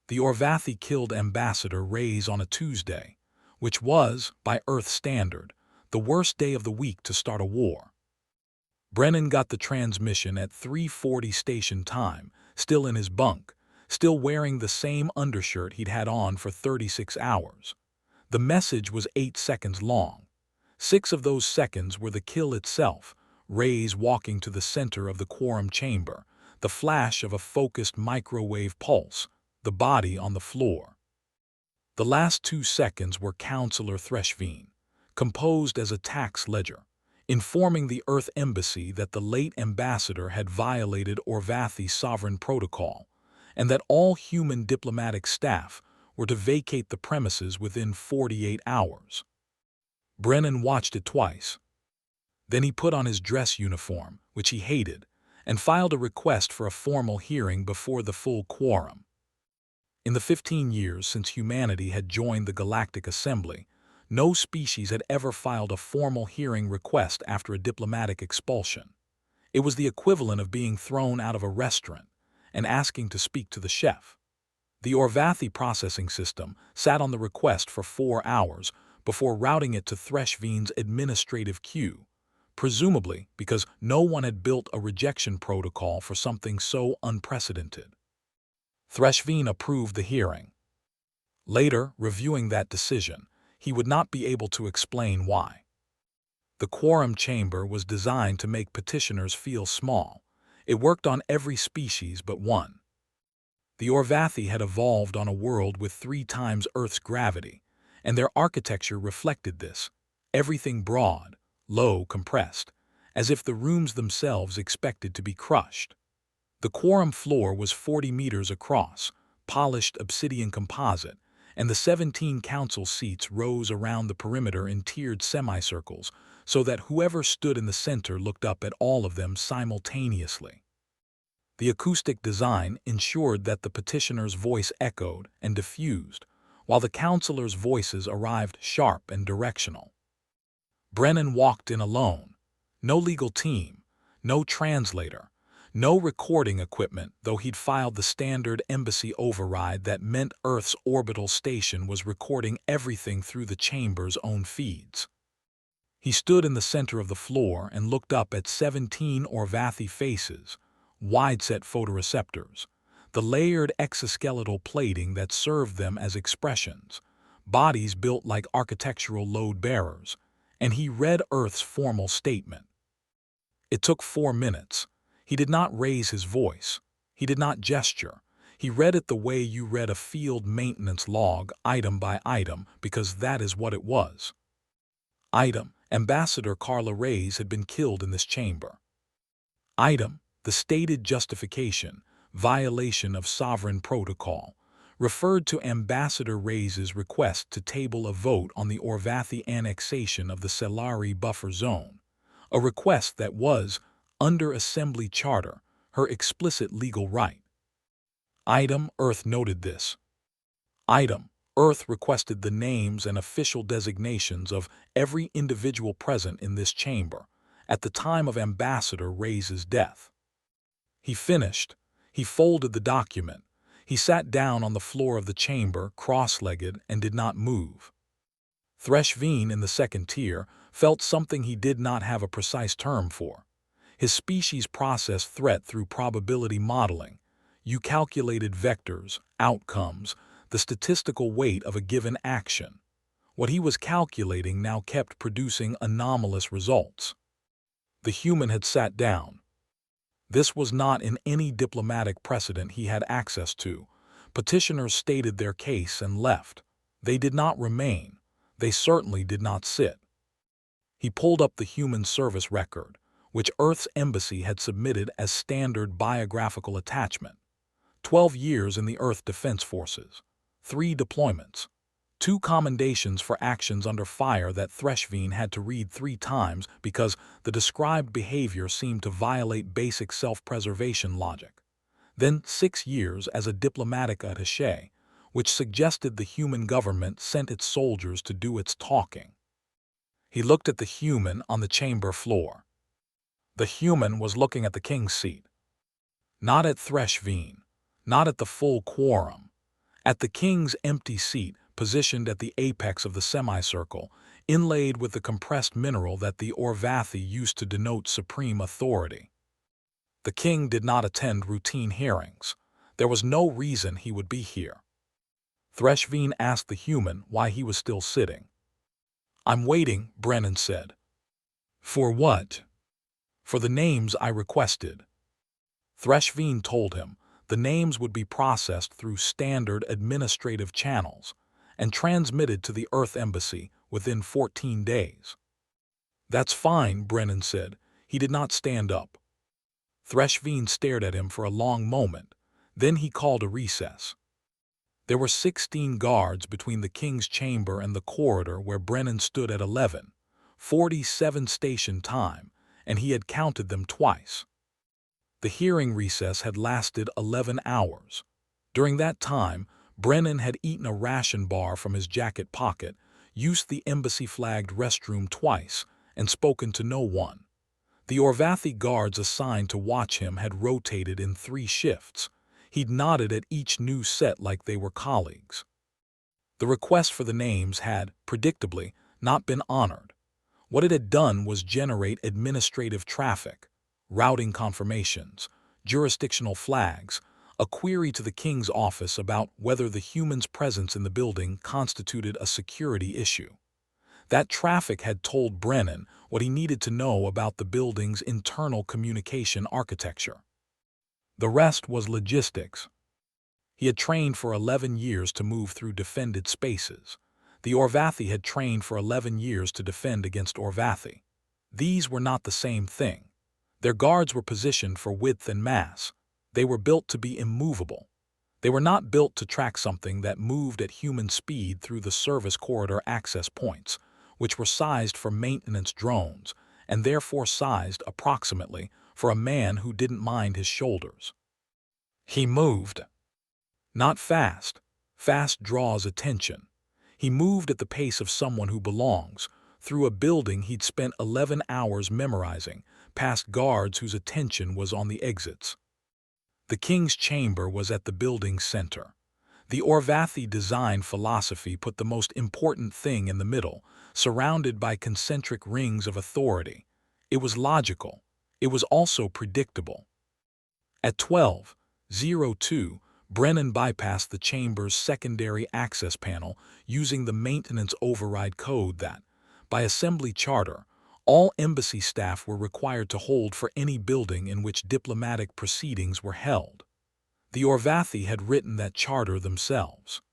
The Orvathi killed Ambassador Reyes on a Tuesday, which was, by Earth standard, the worst day of the week to start a war. Brennan got the transmission at 3:40 station time, still in his bunk, still wearing the same undershirt he'd had on for 36 hours. The message was 8 seconds long. 6 of those seconds were the kill itself, Reyes walking to the center of the quorum chamber, the flash of a focused microwave pulse, the body on the floor. The last 2 seconds were Counselor Threshveen, composed as a tax ledger, informing the Earth Embassy that the late ambassador had violated Orvathi's sovereign protocol, and that all human diplomatic staff were to vacate the premises within 48 hours. Brennan watched it twice. Then he put on his dress uniform, which he hated, and filed a request for a formal hearing before the full quorum. In the 15 years since humanity had joined the Galactic Assembly, no species had ever filed a formal hearing request after a diplomatic expulsion. It was the equivalent of being thrown out of a restaurant and asking to speak to the chef. The Orvathi processing system sat on the request for 4 hours before routing it to Threshveen's administrative queue, presumably because no one had built a rejection protocol for something so unprecedented. Threshveen approved the hearing. Later, reviewing that decision, he would not be able to explain why. The quorum chamber was designed to make petitioners feel small. It worked on every species but one. The Orvathi had evolved on a world with 3 times Earth's gravity, and their architecture reflected this, everything broad, low, compressed, as if the rooms themselves expected to be crushed. The quorum floor was 40 meters across, polished obsidian composite, and the 17 council seats rose around the perimeter in tiered semicircles so that whoever stood in the center looked up at all of them simultaneously. The acoustic design ensured that the petitioner's voice echoed and diffused, while the councilors' voices arrived sharp and directional. Brennan walked in alone. No legal team, no translator, no recording equipment, though he'd filed the standard embassy override that meant Earth's orbital station was recording everything through the chamber's own feeds. He stood in the center of the floor and looked up at 17 Orvathi faces, wide-set photoreceptors, the layered exoskeletal plating that served them as expressions, bodies built like architectural load-bearers, and he read Earth's formal statement. It took 4 minutes. He did not raise his voice. He did not gesture. He read it the way you read a field maintenance log, item by item, because that is what it was. Item: Ambassador Carla Reyes had been killed in this chamber. Item: the stated justification, violation of sovereign protocol, referred to Ambassador Reyes's request to table a vote on the Orvathi annexation of the Selari buffer zone, a request that was, under Assembly Charter, her explicit legal right. Item: Earth noted this. Item: Earth requested the names and official designations of every individual present in this chamber at the time of Ambassador Reyes's death. He finished. He folded the document. He sat down on the floor of the chamber, cross-legged, and did not move. Threshveen, in the second tier, felt something he did not have a precise term for. His species processed threat through probability modeling. You calculated vectors, outcomes, the statistical weight of a given action. What he was calculating now kept producing anomalous results. The human had sat down. This was not in any diplomatic precedent he had access to. Petitioners stated their case and left. They did not remain. They certainly did not sit. He pulled up the human service record, which Earth's embassy had submitted as standard biographical attachment. 12 years in the Earth Defense Forces, 3 deployments, 2 commendations for actions under fire that Threshveen had to read 3 times because the described behavior seemed to violate basic self-preservation logic. Then 6 years as a diplomatic attaché, which suggested the human government sent its soldiers to do its talking. He looked at the human on the chamber floor. The human was looking at the king's seat. Not at Threshveen, not at the full quorum, At the king's empty seat, positioned at the apex of the semicircle, inlaid with the compressed mineral that the Orvathi used to denote supreme authority. The king did not attend routine hearings. There was no reason he would be here. Threshveen asked the human why he was still sitting. "I'm waiting," Brennan said. "For what?" "For the names I requested." Threshveen told him the names would be processed through standard administrative channels and transmitted to the Earth Embassy within 14 days. "That's fine," Brennan said. He did not stand up. Threshveen stared at him for a long moment. Then he called a recess. There were 16 guards between the king's chamber and the corridor where Brennan stood at 11:47 station time, and he had counted them twice. The hearing recess had lasted 11 hours. During that time, Brennan had eaten a ration bar from his jacket pocket, used the embassy-flagged restroom twice, and spoken to no one. The Orvathi guards assigned to watch him had rotated in 3 shifts. He'd nodded at each new set like they were colleagues. The request for the names had, predictably, not been honored. What it had done was generate administrative traffic, routing confirmations, jurisdictional flags, a query to the king's office about whether the human's presence in the building constituted a security issue. That traffic had told Brennan what he needed to know about the building's internal communication architecture. The rest was logistics. He had trained for 11 years to move through defended spaces. The Orvathi had trained for 11 years to defend against Orvathi. These were not the same thing. Their guards were positioned for width and mass. They were built to be immovable. They were not built to track something that moved at human speed through the service corridor access points, which were sized for maintenance drones, and therefore sized approximately for a man who didn't mind his shoulders. He moved. Not fast. Fast draws attention. He moved at the pace of someone who belongs, through a building he'd spent 11 hours memorizing, past guards whose attention was on the exits. The king's chamber was at the building's center. The Orvathi design philosophy put the most important thing in the middle, surrounded by concentric rings of authority. It was logical. It was also predictable. At 12:02, Brennan bypassed the chamber's secondary access panel using the maintenance override code that, by assembly charter, all embassy staff were required to hold for any building in which diplomatic proceedings were held. The Orvathi had written that charter themselves.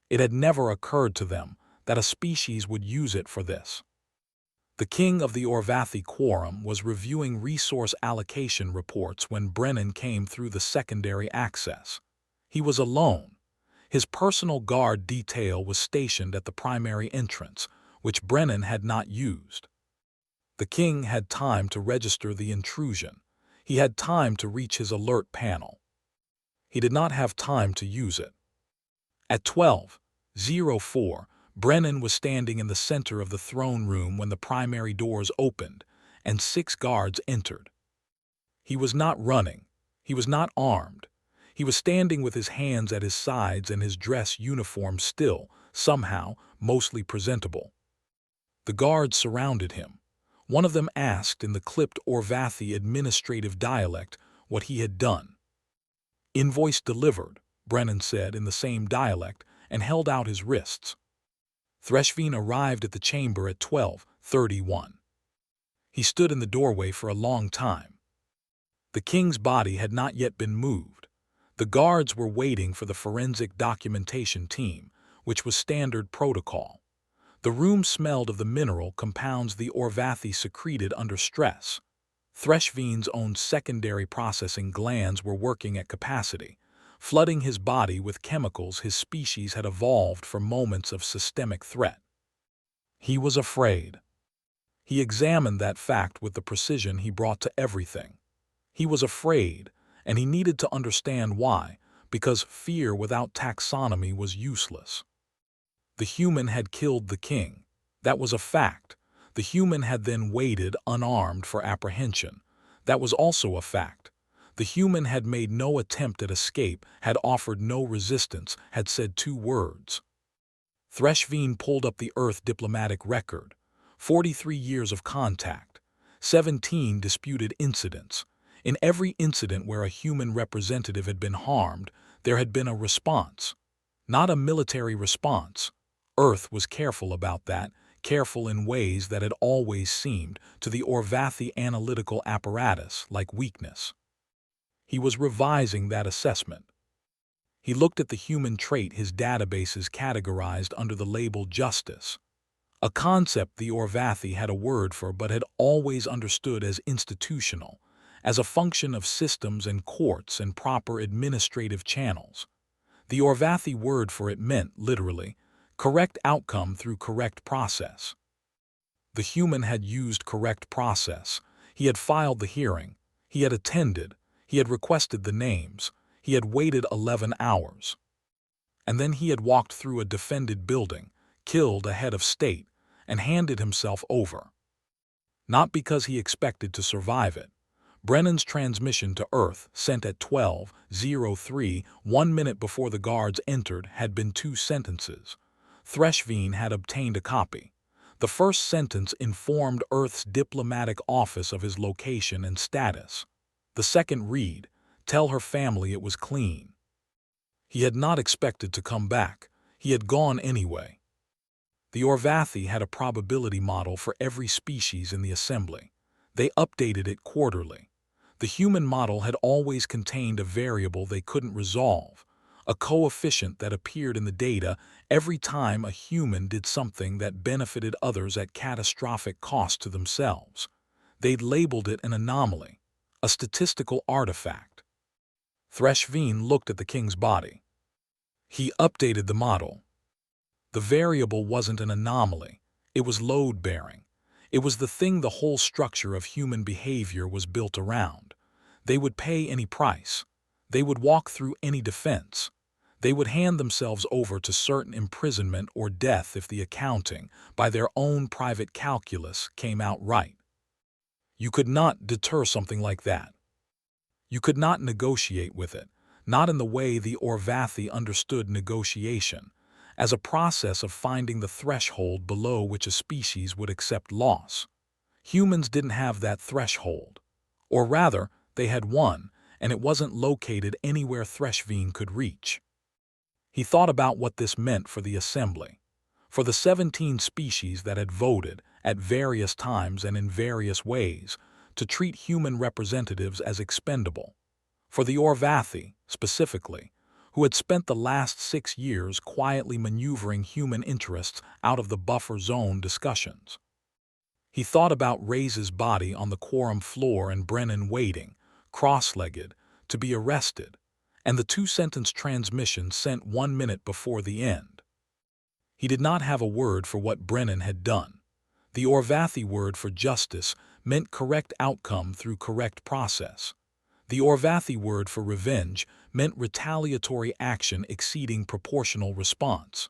It had never occurred to them that a species would use it for this. The king of the Orvathi quorum was reviewing resource allocation reports when Brennan came through the secondary access. He was alone. His personal guard detail was stationed at the primary entrance, which Brennan had not used. The king had time to register the intrusion. He had time to reach his alert panel. He did not have time to use it. At 12:04, Brennan was standing in the center of the throne room when the primary doors opened and 6 guards entered. He was not running. He was not armed. He was standing with his hands at his sides and his dress uniform still, somehow, mostly presentable. The guards surrounded him. One of them asked in the clipped Orvathi administrative dialect what he had done. "Invoice delivered," Brennan said in the same dialect and held out his wrists. Threshveen arrived at the chamber at 12:31. He stood in the doorway for a long time. The king's body had not yet been moved. The guards were waiting for the forensic documentation team, which was standard protocol. The room smelled of the mineral compounds the Orvathi secreted under stress. Threshveen's own secondary processing glands were working at capacity, flooding his body with chemicals his species had evolved for moments of systemic threat. He was afraid. He examined that fact with the precision he brought to everything. He was afraid, and he needed to understand why, because fear without taxonomy was useless. The human had killed the king. That was a fact. The human had then waited unarmed for apprehension. That was also a fact. The human had made no attempt at escape, had offered no resistance, had said 2 words. Threshveen pulled up the Earth diplomatic record. 43 years of contact. 17 disputed incidents. In every incident where a human representative had been harmed, there had been a response. Not a military response. Earth was careful about that, careful in ways that had always seemed, to the Orvathi analytical apparatus, like weakness. He was revising that assessment. He looked at the human trait his databases categorized under the label justice, a concept the Orvathi had a word for but had always understood as institutional, as a function of systems and courts and proper administrative channels. The Orvathi word for it meant, literally, correct outcome through correct process. The human had used correct process. He had filed the hearing. He had attended. He had requested the names. He had waited 11 hours. And then he had walked through a defended building, killed a head of state, and handed himself over. Not because he expected to survive it. Brennan's transmission to Earth, sent at 12:03, 1 minute before the guards entered, had been 2 sentences. Threshveen had obtained a copy. The first sentence informed Earth's diplomatic office of his location and status. The second read, tell her family it was clean. He had not expected to come back. He had gone anyway. The Orvathi had a probability model for every species in the assembly. They updated it quarterly. The human model had always contained a variable they couldn't resolve, a coefficient that appeared in the data every time a human did something that benefited others at catastrophic cost to themselves. They'd labeled it an anomaly, a statistical artifact. Threshveen looked at the king's body. He updated the model. The variable wasn't an anomaly. It was load-bearing. It was the thing the whole structure of human behavior was built around. They would pay any price. They would walk through any defense. They would hand themselves over to certain imprisonment or death if the accounting, by their own private calculus, came out right. You could not deter something like that. You could not negotiate with it, not in the way the Orvathi understood negotiation, as a process of finding the threshold below which a species would accept loss. Humans didn't have that threshold. Or rather, they had one, and it wasn't located anywhere Threshveen could reach. He thought about what this meant for the assembly, for the 17 species that had voted, at various times and in various ways, to treat human representatives as expendable, for the Orvathi, specifically, who had spent the last 6 years quietly maneuvering human interests out of the buffer zone discussions. He thought about Reyes's body on the quorum floor and Brennan waiting, cross-legged, to be arrested, and the 2-sentence transmission sent 1 minute before the end. He did not have a word for what Brennan had done. The Orvathi word for justice meant correct outcome through correct process. The Orvathi word for revenge meant retaliatory action exceeding proportional response.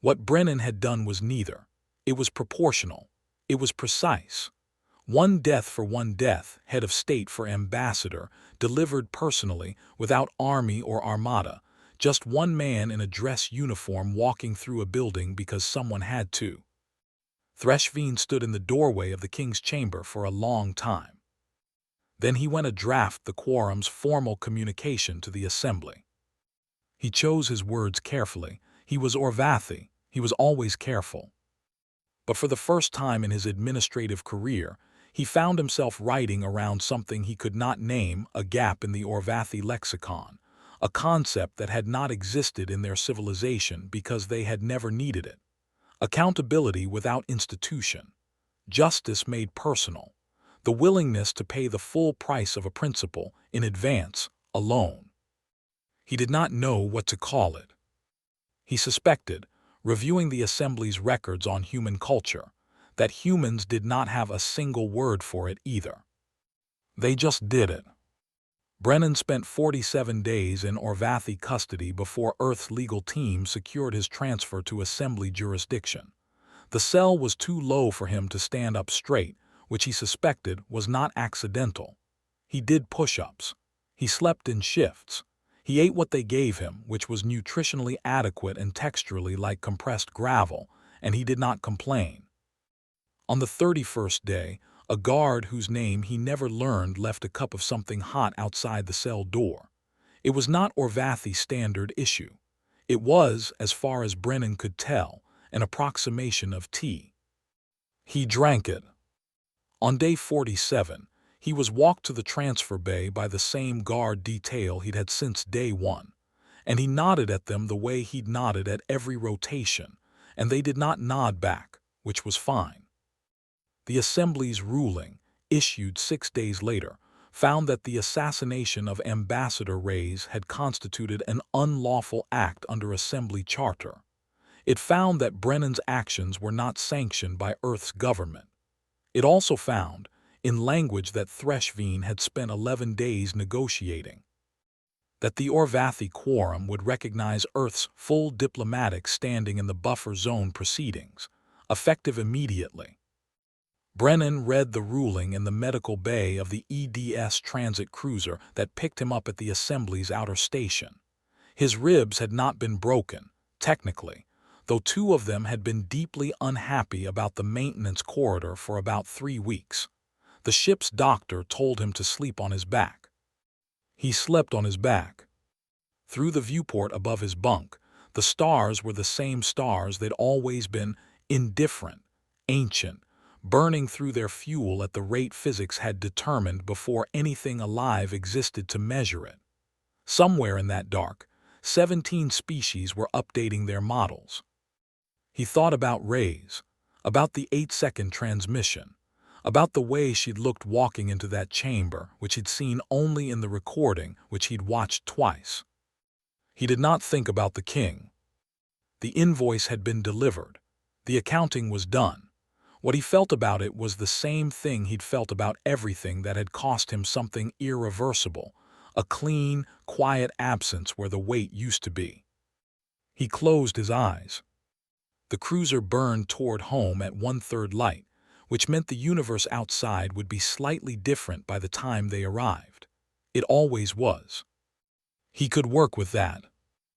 What Brennan had done was neither. It was proportional. It was precise. 1 death for 1 death, head of state for ambassador, delivered personally, without army or armada, just 1 man in a dress uniform walking through a building because someone had to. Threshveen stood in the doorway of the king's chamber for a long time. Then he went to draft the quorum's formal communication to the assembly. He chose his words carefully. He was Orvathi. He was always careful. But for the first time in his administrative career, he found himself writing around something he could not name, a gap in the Orvathi lexicon, a concept that had not existed in their civilization because they had never needed it. Accountability without institution. Justice made personal. The willingness to pay the full price of a principle, in advance, alone. He did not know what to call it. He suspected, reviewing the Assembly's records on human culture, that humans did not have a single word for it either. They just did it. Brennan spent 47 days in Orvathi custody before Earth's legal team secured his transfer to Assembly jurisdiction. The cell was too low for him to stand up straight, which he suspected was not accidental. He did push-ups. He slept in shifts. He ate what they gave him, which was nutritionally adequate and texturally like compressed gravel, and he did not complain. On the 31st day, a guard whose name he never learned left a cup of something hot outside the cell door. It was not Orvathi's standard issue. It was, as far as Brennan could tell, an approximation of tea. He drank it. On day 47, he was walked to the transfer bay by the same guard detail he'd had since day one, and he nodded at them the way he'd nodded at every rotation, and they did not nod back, which was fine. The Assembly's ruling, issued 6 days later, found that the assassination of Ambassador Reyes had constituted an unlawful act under Assembly Charter. It found that Brennan's actions were not sanctioned by Earth's government. It also found, in language that Threshveen had spent 11 days negotiating, that the Orvathi Quorum would recognize Earth's full diplomatic standing in the buffer zone proceedings, effective immediately. Brennan read the ruling in the medical bay of the EDS transit cruiser that picked him up at the Assembly's outer station. His ribs had not been broken, technically, though 2 of them had been deeply unhappy about the maintenance corridor for about 3 weeks. The ship's doctor told him to sleep on his back. He slept on his back. Through the viewport above his bunk, the stars were the same stars they'd always been, indifferent, ancient, burning through their fuel at the rate physics had determined before anything alive existed to measure it. Somewhere in that dark, 17 species were updating their models. He thought about Reyes, about the 8-second transmission, about the way she'd looked walking into that chamber, which he'd seen only in the recording, which he'd watched twice. He did not think about the king. The invoice had been delivered. The accounting was done. What he felt about it was the same thing he'd felt about everything that had cost him something irreversible, a clean, quiet absence where the weight used to be. He closed his eyes. The cruiser burned toward home at 1/3 light, which meant the universe outside would be slightly different by the time they arrived. It always was. He could work with that.